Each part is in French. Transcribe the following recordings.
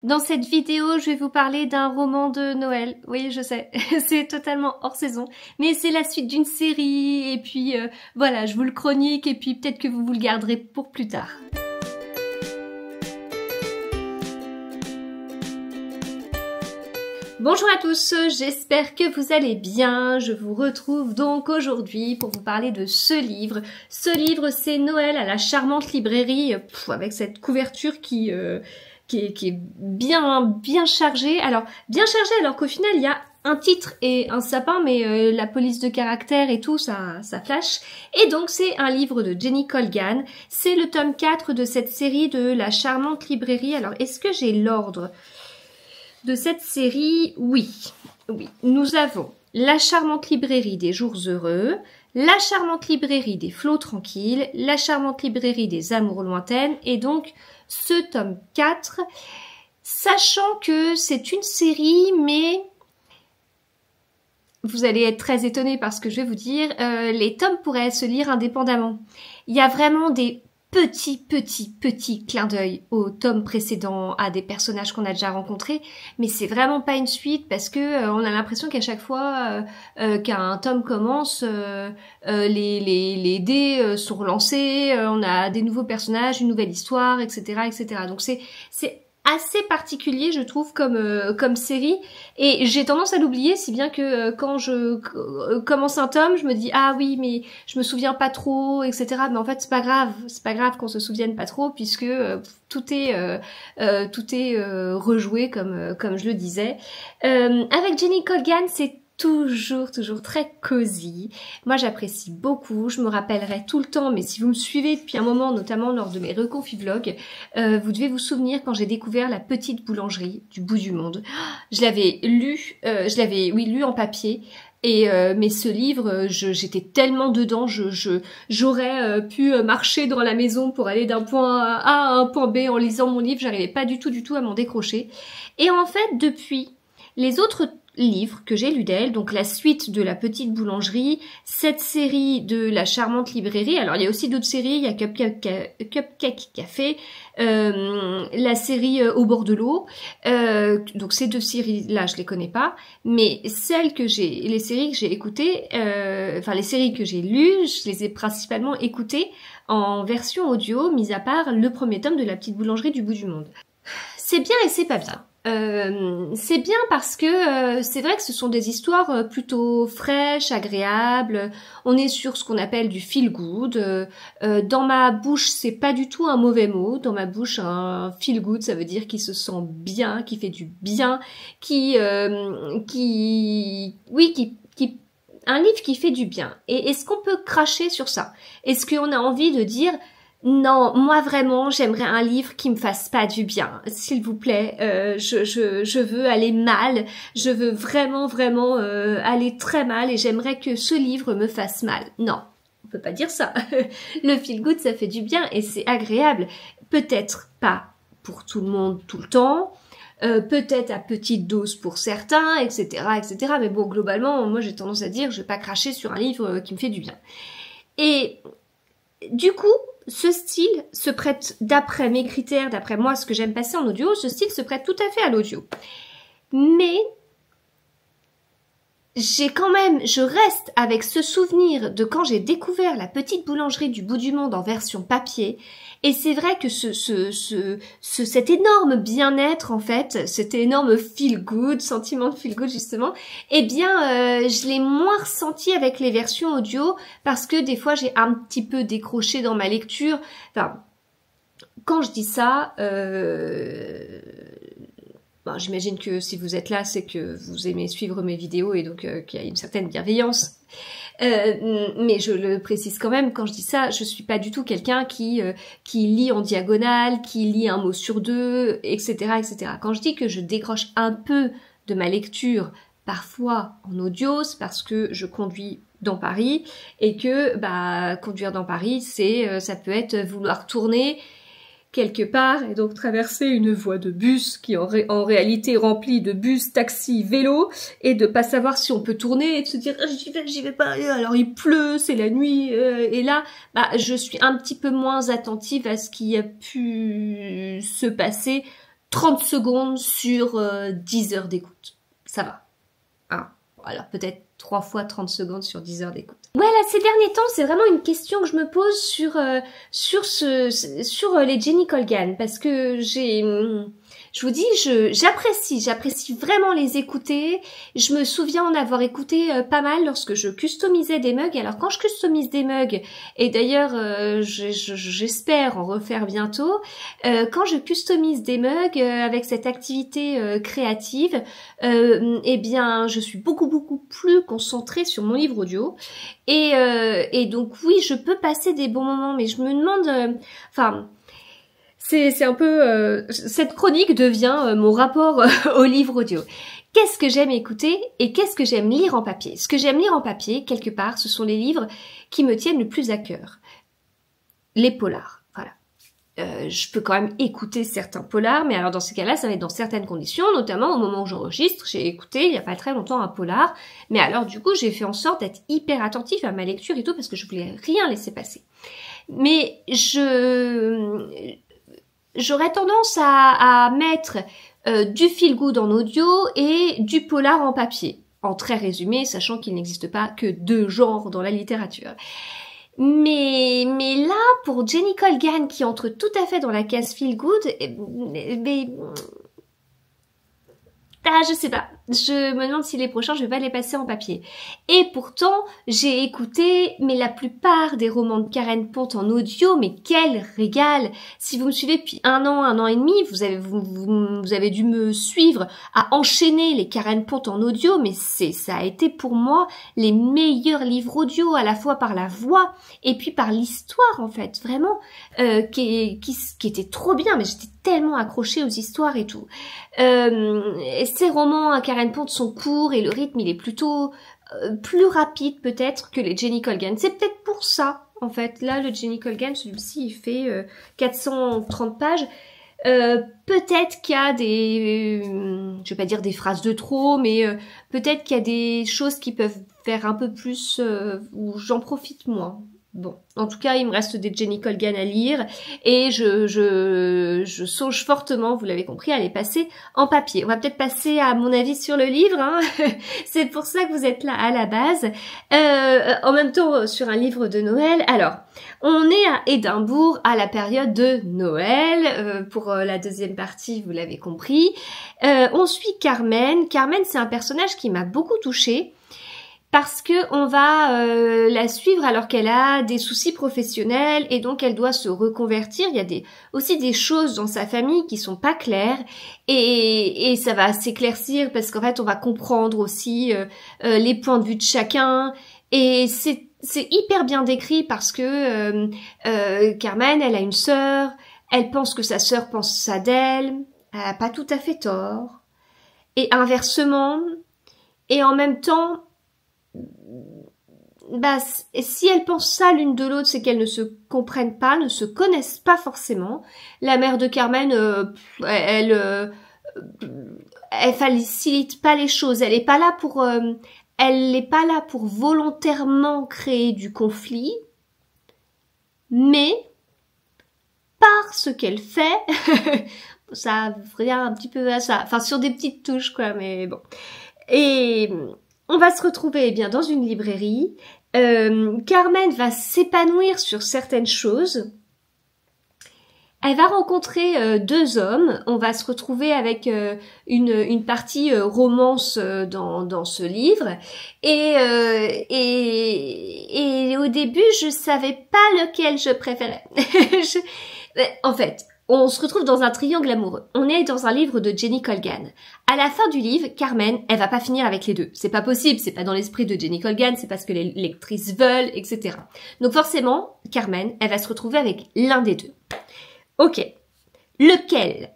Dans cette vidéo, je vais vous parler d'un roman de Noël. Oui, je sais, c'est totalement hors saison, mais c'est la suite d'une série, et puis voilà, je vous le chronique, et puis peut-être que vous le garderez pour plus tard. Bonjour à tous, j'espère que vous allez bien. Je vous retrouve donc aujourd'hui pour vous parler de ce livre. Ce livre, c'est Noël à la charmante librairie, avec cette couverture qui est bien chargée. Alors, bien chargée alors qu'au final, il y a un titre et un sapin, mais la police de caractère et tout, ça flash. Et donc, c'est un livre de Jenny Colgan. C'est le tome 4 de cette série de la charmante librairie. Alors, est-ce que j'ai l'ordre de cette série? Oui. Nous avons la charmante librairie des jours heureux, la charmante librairie des flots tranquilles, la charmante librairie des amours lointaines, et donc ce tome 4, sachant que c'est une série, mais vous allez être très étonnés par ce que je vais vous dire, les tomes pourraient se lire indépendamment. Il y a vraiment des petits clins d'œil au tome précédent, à des personnages qu'on a déjà rencontrés, mais c'est vraiment pas une suite parce que on a l'impression qu'à chaque fois qu'un tome commence, les dés sont relancés, on a des nouveaux personnages, une nouvelle histoire, etc. Donc c'est assez particulier, je trouve, comme série, et j'ai tendance à l'oublier, si bien que quand je commence un tome, je me dis ah oui, mais je me souviens pas trop, etc. Mais en fait c'est pas grave qu'on se souvienne pas trop, puisque tout est rejoué comme je le disais. Avec Jenny Colgan, c'est toujours très cosy. Moi, j'apprécie beaucoup. Je me rappellerai tout le temps, mais si vous me suivez depuis un moment, notamment lors de mes reconfivlogs, vous devez vous souvenir quand j'ai découvert La Petite Boulangerie du bout du monde. Je l'avais lu, lu en papier. Mais ce livre, j'étais tellement dedans, j'aurais pu marcher dans la maison pour aller d'un point A à un point B en lisant mon livre. J'arrivais pas du tout à m'en décrocher. Et en fait, depuis les autres livre que j'ai lu d'elle, donc la suite de La Petite Boulangerie, cette série de La Charmante Librairie. Alors il y a aussi d'autres séries, il y a Cupcake Café, la série Au bord de l'eau. Donc ces deux séries-là, je les connais pas, mais les séries que j'ai écoutées, les séries que j'ai lues, je les ai principalement écoutées en version audio, mis à part le premier tome de La Petite Boulangerie du bout du monde. C'est bien et c'est pas bien. C'est bien parce que c'est vrai que ce sont des histoires plutôt fraîches, agréables. On est sur ce qu'on appelle du feel good. Dans ma bouche, c'est pas du tout un mauvais mot. Dans ma bouche, un feel good, ça veut dire qu'il se sent bien, qui fait du bien, un livre qui fait du bien. Et est-ce qu'on peut cracher sur ça? Est-ce qu'on a envie de dire non, moi vraiment, j'aimerais un livre qui me fasse pas du bien, s'il vous plaît. Je veux aller mal, je veux vraiment aller très mal, et j'aimerais que ce livre me fasse mal. Non, on peut pas dire ça. Le feel good, ça fait du bien et c'est agréable. Peut-être pas pour tout le monde tout le temps. Peut-être à petite dose pour certains, etc. Mais bon, globalement, moi j'ai tendance à dire, je vais pas cracher sur un livre qui me fait du bien. Et du coup, ce style se prête, d'après mes critères, d'après moi ce que j'aime passer en audio, ce style se prête tout à fait à l'audio. Mais je reste avec ce souvenir de quand j'ai découvert La Petite Boulangerie du bout du monde en version papier. Et c'est vrai que cet énorme bien-être, en fait, cet énorme feel good, sentiment de feel good justement, eh bien, je l'ai moins ressenti avec les versions audio, parce que des fois j'ai un petit peu décroché dans ma lecture. Enfin, quand je dis ça, j'imagine que si vous êtes là, c'est que vous aimez suivre mes vidéos et donc qu'il y a une certaine bienveillance. Mais je le précise quand même, quand je dis ça, je suis pas du tout quelqu'un qui lit en diagonale, qui lit un mot sur deux, etc. Quand je dis que je décroche un peu de ma lecture, parfois en audio, c'est parce que je conduis dans Paris et que conduire dans Paris, ça peut être vouloir tourner quelque part, et donc traverser une voie de bus qui est en réalité remplie de bus, taxis, vélos, et de pas savoir si on peut tourner, et de se dire j'y vais pas, alors il pleut, c'est la nuit, et là, je suis un petit peu moins attentive à ce qui a pu se passer 30 secondes sur 10 heures d'écoute. Ça va. Hein, voilà, peut-être 3 fois 30 secondes sur 10 heures d'écoute. Ouais, là, ces derniers temps, c'est vraiment une question que je me pose sur les Jenny Colgan, parce que je vous dis, j'apprécie vraiment les écouter. Je me souviens en avoir écouté pas mal lorsque je customisais des mugs. Alors quand je customise des mugs, et d'ailleurs j'espère en refaire bientôt, quand je customise des mugs avec cette activité créative, eh bien je suis beaucoup plus concentrée sur mon livre audio. Et donc oui, je peux passer des bons moments, mais je me demande, c'est un peu cette chronique devient mon rapport au livre audio. Qu'est-ce que j'aime écouter et qu'est-ce que j'aime lire en papier? Ce que j'aime lire en papier, quelque part, ce sont les livres qui me tiennent le plus à cœur. Les polars, voilà. Je peux quand même écouter certains polars, mais alors dans ces cas-là, ça va être dans certaines conditions, notamment au moment où j'enregistre. J'ai écouté il y a pas très longtemps un polar, mais alors du coup, j'ai fait en sorte d'être hyper attentive à ma lecture et tout parce que je voulais rien laisser passer. Mais j'aurais tendance à mettre du feel good en audio et du polar en papier. En très résumé, sachant qu'il n'existe pas que 2 genres dans la littérature. Mais là, pour Jenny Colgan, qui entre tout à fait dans la case feel good, je sais pas. Je me demande si les prochains, je vais pas les passer en papier. Et pourtant, j'ai écouté, mais la plupart des romans de Karen Pont en audio, mais quel régal! Si vous me suivez depuis 1 an et demi, vous avez dû me suivre à enchaîner les Karen Pont en audio, mais ça a été pour moi les meilleurs livres audio, à la fois par la voix et puis par l'histoire, en fait, vraiment, qui était trop bien, mais j'étais tellement accrochée aux histoires et tout. Ces romans à Karen Pont sont courts et le rythme il est plutôt plus rapide peut-être que les Jenny Colgan. C'est peut-être pour ça en fait. Là le Jenny Colgan, celui-ci il fait 430 pages. Peut-être qu'il y a je vais pas dire des phrases de trop, mais peut-être qu'il y a des choses qui peuvent faire un peu plus où j'en profite moins. Bon, en tout cas, il me reste des Jenny Colgan à lire et je songe fortement, vous l'avez compris, à les passer en papier. On va peut-être passer à mon avis sur le livre, hein. C'est pour ça que vous êtes là à la base. En même temps, sur un livre de Noël. Alors, on est à Édimbourg à la période de Noël. Pour la deuxième partie, vous l'avez compris. On suit Carmen. Carmen, c'est un personnage qui m'a beaucoup touchée. Parce que on va la suivre alors qu'elle a des soucis professionnels et donc elle doit se reconvertir. Il y a aussi des choses dans sa famille qui sont pas claires et ça va s'éclaircir parce qu'en fait on va comprendre aussi les points de vue de chacun et c'est hyper bien décrit parce que Carmen, elle a une sœur, elle pense que sa sœur pense ça d'elle, elle a pas tout à fait tort et inversement et en même temps si elles pensent ça l'une de l'autre, c'est qu'elles ne se comprennent pas, ne se connaissent pas forcément. La mère de Carmen, elle facilite pas les choses. Elle n'est pas là pour volontairement créer du conflit, mais par ce qu'elle fait, ça revient un petit peu à ça. Enfin, sur des petites touches, quoi, mais bon. Et on va se retrouver eh bien dans une librairie. Carmen va s'épanouir sur certaines choses. Elle va rencontrer 2 hommes. On va se retrouver avec une partie romance dans ce livre. Et au début, je savais pas lequel je préférais. En fait, on se retrouve dans un triangle amoureux. On est dans un livre de Jenny Colgan. À la fin du livre, Carmen, elle va pas finir avec les 2. C'est pas possible, c'est pas dans l'esprit de Jenny Colgan, c'est parce que les lectrices veulent, etc. Donc forcément, Carmen, elle va se retrouver avec l'un des 2. Ok. Lequel?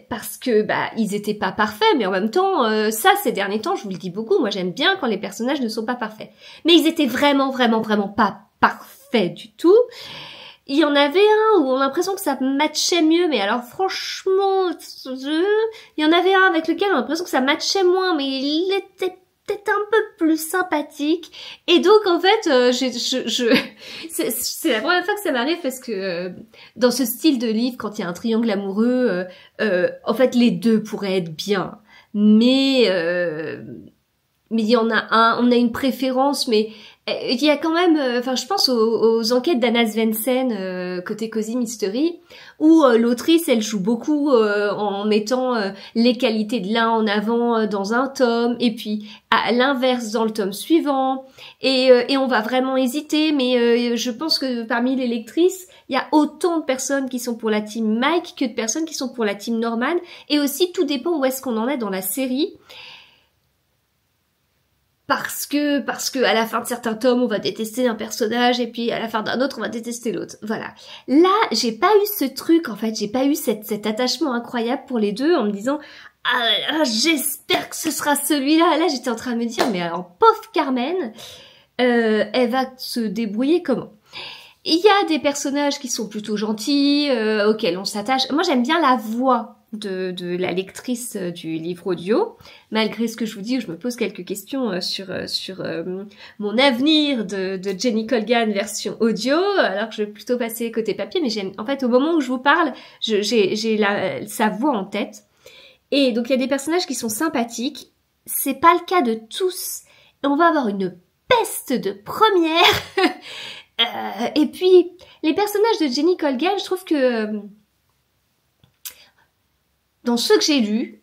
Parce que ils étaient pas parfaits, mais en même temps, ça ces derniers temps, je vous le dis beaucoup, moi j'aime bien quand les personnages ne sont pas parfaits. Mais ils étaient vraiment pas parfaits du tout. Il y en avait un où on a l'impression que ça matchait mieux, mais alors franchement, il y en avait un avec lequel on a l'impression que ça matchait moins, mais il était peut-être un peu plus sympathique. Et donc en fait, c'est la première fois que ça m'arrive parce que dans ce style de livre, quand il y a un triangle amoureux, en fait les deux pourraient être bien, mais il y en a un, on a une préférence, mais il y a quand même, enfin je pense aux enquêtes d'Anna Svensson côté Cozy Mystery, où l'autrice elle joue beaucoup en mettant les qualités de l'un en avant dans un tome, et puis à l'inverse dans le tome suivant, et on va vraiment hésiter, mais je pense que parmi les lectrices, il y a autant de personnes qui sont pour la team Mike que de personnes qui sont pour la team Norman, et aussi tout dépend où est-ce qu'on en est dans la série. Parce que à la fin de certains tomes, on va détester un personnage et puis à la fin d'un autre, on va détester l'autre. Voilà. Là, j'ai pas eu ce truc, en fait. J'ai pas eu cet attachement incroyable pour les deux en me disant « Ah, j'espère que ce sera celui-là ». Là, j'étais en train de me dire « Mais alors, pauvre Carmen, elle va se débrouiller comment ?» Il y a des personnages qui sont plutôt gentils, auxquels on s'attache. Moi, j'aime bien la voix de la lectrice du livre audio, malgré ce que je vous dis, où je me pose quelques questions sur mon avenir de Jenny Colgan version audio, alors que je vais plutôt passer côté papier, mais en fait, au moment où je vous parle, j'ai sa voix en tête. Et donc, il y a des personnages qui sont sympathiques. C'est pas le cas de tous. Et on va avoir une peste de première. Et puis, les personnages de Jenny Colgan, je trouve que dans ceux que j'ai lus,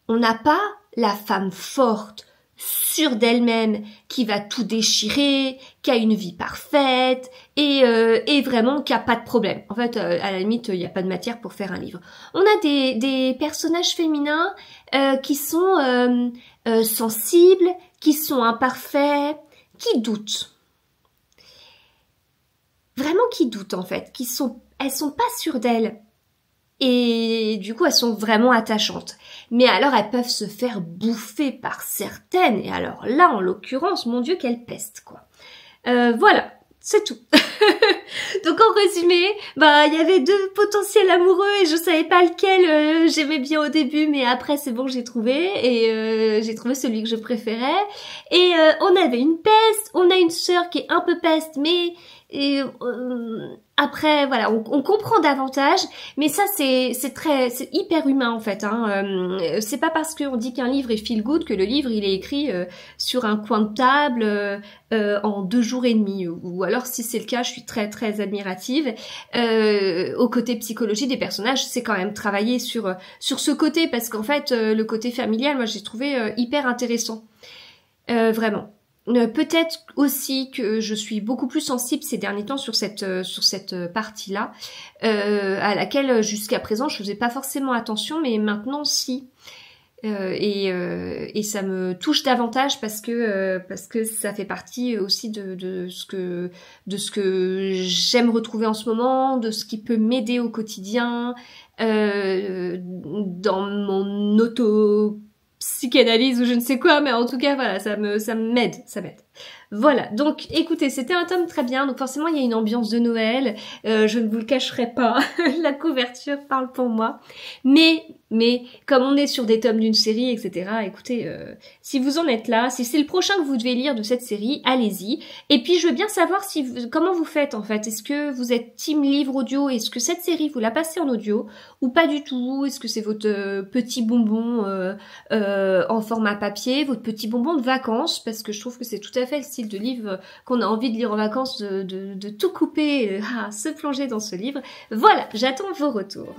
on n'a pas la femme forte, sûre d'elle-même, qui va tout déchirer, qui a une vie parfaite et vraiment qui a pas de problème. En fait, à la limite, il n'y a pas de matière pour faire un livre. On a des personnages féminins qui sont sensibles, qui sont imparfaits, qui doutent. Vraiment qui doutent en fait, elles sont pas sûres d'elles. Et du coup, elles sont vraiment attachantes. Mais alors, elles peuvent se faire bouffer par certaines. Et alors là, en l'occurrence, mon Dieu, quelle peste, quoi. Voilà, c'est tout. Donc, en résumé, il y avait deux potentiels amoureux et je savais pas lequel j'aimais bien au début, mais après, c'est bon, j'ai trouvé. Et j'ai trouvé celui que je préférais. Et on avait une peste, on a une sœur qui est un peu peste, mais... après, voilà, on comprend davantage, mais ça c'est hyper humain en fait. C'est pas parce qu'on dit qu'un livre est feel good que le livre il est écrit sur un coin de table en 2 jours et demi. Ou alors si c'est le cas, je suis très très admirative. Au côté psychologie des personnages, c'est quand même travailler sur ce côté parce qu'en fait le côté familial, moi j'ai trouvé hyper intéressant, vraiment. Peut-être aussi que je suis beaucoup plus sensible ces derniers temps sur cette partie-là, à laquelle jusqu'à présent je faisais pas forcément attention, mais maintenant si. Et ça me touche davantage parce que ça fait partie aussi de ce que j'aime retrouver en ce moment, de ce qui peut m'aider au quotidien, dans mon psychanalyse ou je ne sais quoi, mais en tout cas voilà, ça m'aide. Voilà, donc écoutez, c'était un tome très bien, donc forcément il y a une ambiance de Noël, je ne vous le cacherai pas, la couverture parle pour moi, mais comme on est sur des tomes d'une série, etc., écoutez, si vous en êtes là, si c'est le prochain que vous devez lire de cette série, allez-y, et puis je veux bien savoir comment vous faites en fait, est-ce que vous êtes team livre audio, est-ce que cette série vous la passez en audio, ou pas du tout, est-ce que c'est votre petit bonbon en format papier, votre petit bonbon de vacances, parce que je trouve que c'est tout à fait le style de livre qu'on a envie de lire en vacances, de tout couper, se plonger dans ce livre. Voilà, j'attends vos retours.